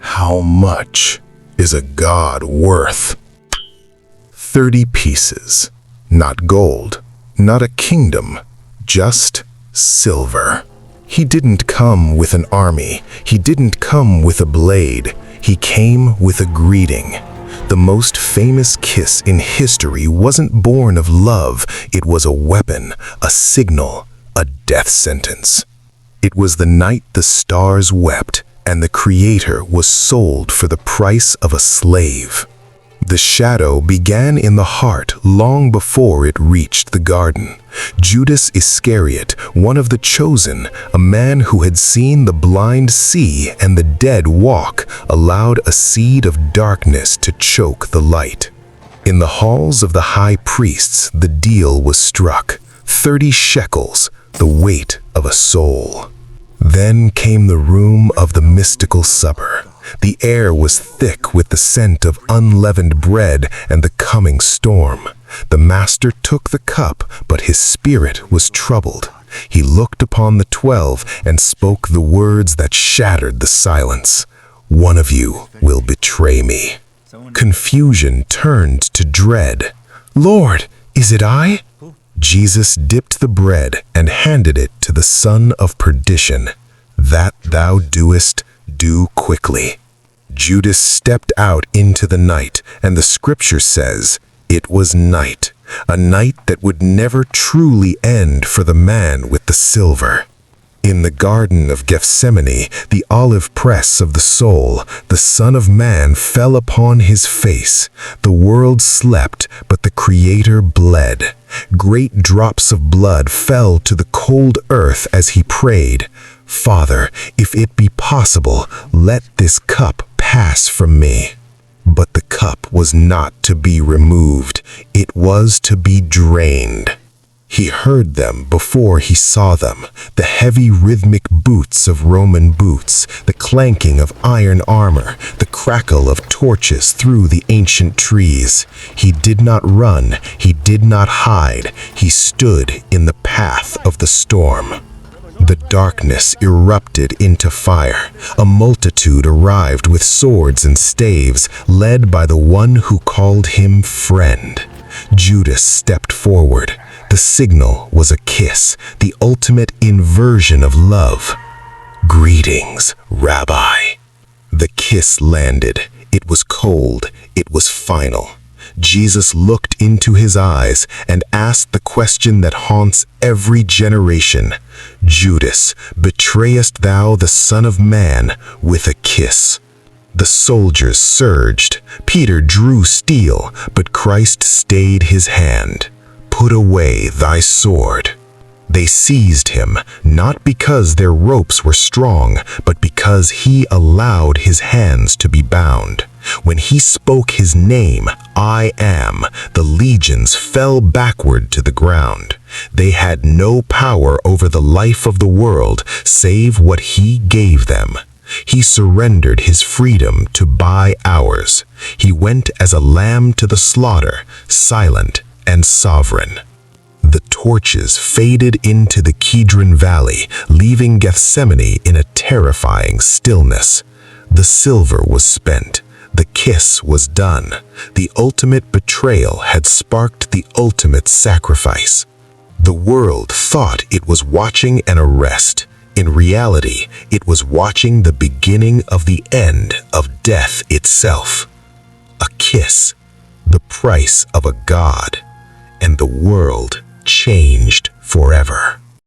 How much is a god worth? 30 pieces. Not gold, not a kingdom, just silver. He didn't come with an army. He didn't come with a blade. He came with a greeting. The most famous kiss in history wasn't born of love. It was a weapon, a signal, a death sentence. It was the night the stars wept and the Creator was sold for the price of a slave. The shadow began in the heart long before it reached the garden. Judas Iscariot, one of the chosen, a man who had seen the blind see and the dead walk, allowed a seed of darkness to choke the light. In the halls of the high priests, the deal was struck. 30 shekels, the weight of a soul. Then came the room of the mystical supper. The air was thick with the scent of unleavened bread and the coming storm. The master took the cup, but his spirit was troubled. He looked upon the 12 and spoke the words that shattered the silence. "One of you will betray me." Confusion turned to dread. "Lord, is it I?" Jesus dipped the bread and handed it to the son of perdition. "That thou doest, do quickly." Judas stepped out into the night, and the scripture says, it was night, a night that would never truly end for the man with the silver. In the Garden of Gethsemane, the olive press of the soul, the Son of Man fell upon his face. The world slept, but the Creator bled. Great drops of blood fell to the cold earth as he prayed, "Father, if it be possible, let this cup pass from me." But the cup was not to be removed. It was to be drained. He heard them before he saw them, the heavy rhythmic boots of Roman boots, the clanking of iron armor, the crackle of torches through the ancient trees. He did not run, he did not hide, he stood in the path of the storm. The darkness erupted into fire. A multitude arrived with swords and staves, led by the one who called him friend. Judas stepped forward. The signal was a kiss, the ultimate inversion of love. "Greetings, Rabbi." The kiss landed. It was cold. It was final. Jesus looked into his eyes and asked the question that haunts every generation. "Judas, betrayest thou the Son of Man with a kiss?" The soldiers surged. Peter drew steel, but Christ stayed his hand. "Put away thy sword." They seized him, not because their ropes were strong, but because he allowed his hands to be bound. When he spoke his name, "I am," the legions fell backward to the ground. They had no power over the life of the world save what he gave them. He surrendered his freedom to buy ours. He went as a lamb to the slaughter, silent and sovereign. The torches faded into the Kidron Valley, leaving Gethsemane in a terrifying stillness. The silver was spent. The kiss was done. The ultimate betrayal had sparked the ultimate sacrifice. The world thought it was watching an arrest. In reality, it was watching the beginning of the end of death itself. A kiss, the price of a god, and the world changed forever.